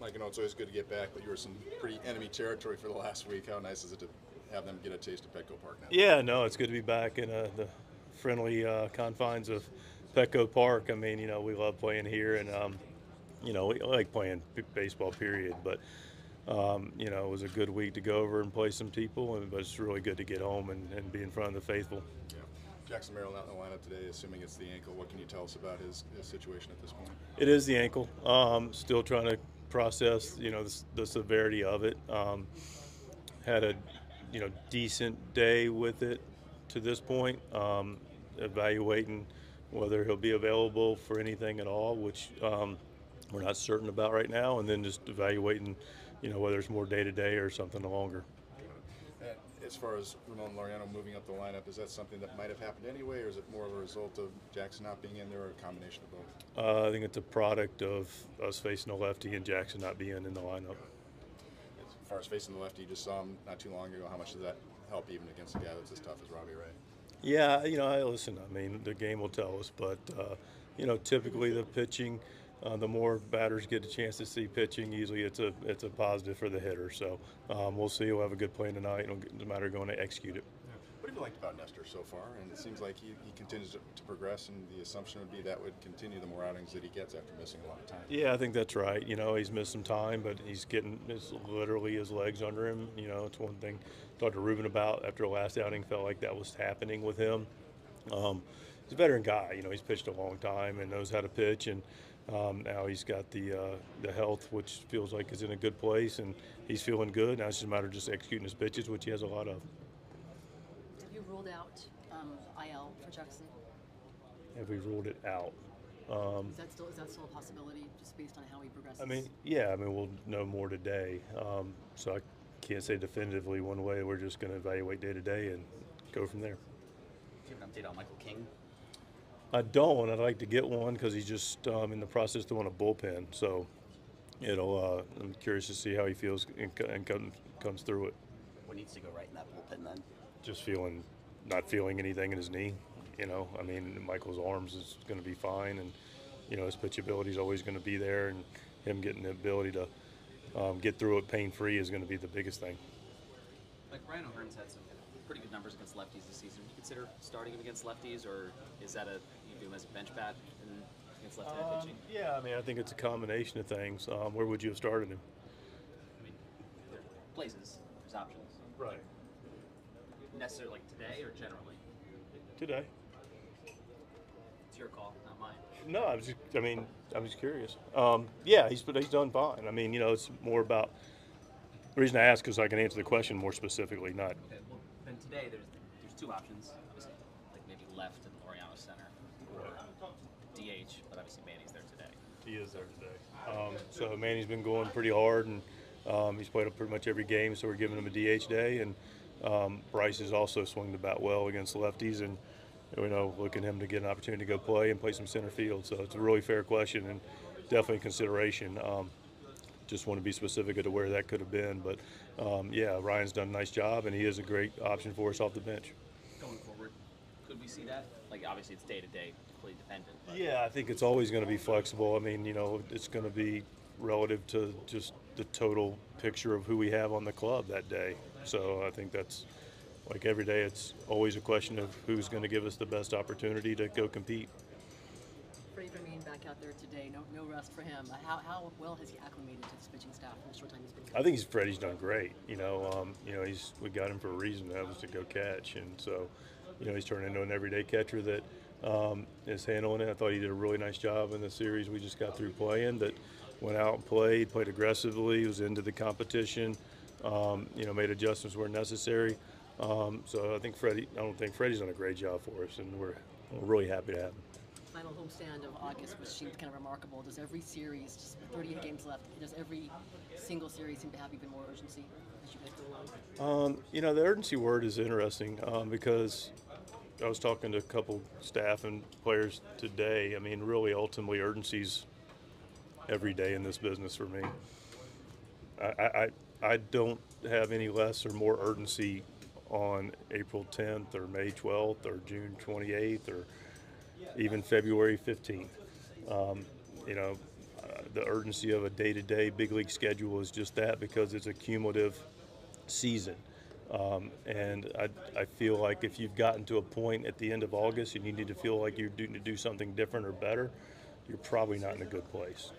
Mike, I know it's always good to get back, but you were some pretty enemy territory for the last week. How nice is it to have them get a taste of Petco Park now? Yeah, no, it's good to be back in the friendly confines of Petco Park. I mean, we love playing here, and we like playing baseball. Period. But it was a good week to go over and play some people, but it's really good to get home and be in front of the faithful. Yeah. Jackson Merrill not in the lineup today, assuming it's the ankle. What can you tell us about his situation at this point? It is the ankle. Still trying to process, the severity of it. Had a, decent day with it to this point. Evaluating whether he'll be available for anything at all, which we're not certain about right now, and then just evaluating, whether it's more day to day or something longer. And as far as Ramon Laureano moving up the lineup, is that something that might have happened anyway, or is it more of a result of Jackson not being in there, or a combination of both? I think it's a product of us facing a lefty and Jackson not being in the lineup. As far as facing the lefty, you just saw him not too long ago. How much does that help even against a guy that's as tough as Robbie Ray? Yeah, listen, I mean, the game will tell us, but, typically the pitching, the more batters get a chance to see pitching, usually it's a positive for the hitter. So we'll see. We'll have a good play tonight. It'll matter going to execute it. What have you liked about Nestor so far? And it seems like he continues to progress, and the assumption would be that would continue the more outings that he gets after missing a lot of time. Yeah, I think that's right. He's missed some time, but he's getting literally his legs under him. It's one thing I talked to Ruben about after the last outing, felt like that was happening with him. He's a veteran guy. He's pitched a long time and knows how to pitch, and now he's got the health, which feels like is in a good place, and he's feeling good. Now it's just a matter of just executing his pitches, which he has a lot of. Have you ruled out IL for Jackson? Have we ruled it out? Is that still a possibility, just based on how he progresses? We'll know more today. So I can't say definitively one way. We're just going to evaluate day to day and go from there. Do you have an update on Michael King? I don't. I'd like to get one because he's just in the process of doing a bullpen. So I'm curious to see how he feels and comes through it. What needs to go right in that bullpen then? Just not feeling anything in his knee. Michael's arms is going to be fine, and his pitchability is always going to be there, and him getting the ability to get through it pain-free is going to be the biggest thing. Like Ryan O'Hearn's had some pretty good numbers against lefties this season. Would you consider starting him against lefties, or is that you do him as a bench bat against left-handed pitching? Yeah, I think it's a combination of things. Where would you have started him? There are places, there's options. Right. Necessarily like today or generally? Today. It's your call, not mine. No, I'm just curious. Yeah, he's done fine. It's more about the reason I ask is I can answer the question more specifically, not. Okay, well, then today there's two options. Obviously, like maybe left in Laureano center or DH, but obviously Manny's there today. He is there today. So Manny's been going pretty hard, and he's played up pretty much every game, so we're giving him a DH day. And Bryce has also swung the bat well against lefties, and looking him to get an opportunity to go play and play some center field. So it's a really fair question and definitely consideration. Just want to be specific as to where that could have been. But, Ryan's done a nice job, and he is a great option for us off the bench. Going forward, could we see that? Like, obviously, it's day-to-day, completely dependent. But Yeah, I think it's always going to be flexible. It's going to be relative to just the total picture of who we have on the club that day. So I think that's, like every day, it's always a question of who's going to give us the best opportunity to go compete. Freddie Fermin back out there today, no rest for him. How well has he acclimated to this pitching staff in the short time he's been here? I think Freddie's done great. We got him for a reason. That was to go catch, and so, he's turned into an everyday catcher that is handling it. I thought he did a really nice job in the series we just got through playing. That went out and played aggressively, was into the competition. Made adjustments where necessary. So I don't think Freddie's done a great job for us, and we're really happy to have him. Final homestand of August, which seems kind of remarkable. Does every series, just 38 games left, does every single series seem to have even more urgency as you go along? The urgency word is interesting because I was talking to a couple staff and players today. Really, ultimately, urgency's every day in this business for me. I don't have any less or more urgency on April 10th or May 12th or June 28th or even February 15th. the urgency of a day-to-day big league schedule is just that, because it's a cumulative season. And I feel like if you've gotten to a point at the end of August and you need to feel like you're due to do something different or better, you're probably not in a good place.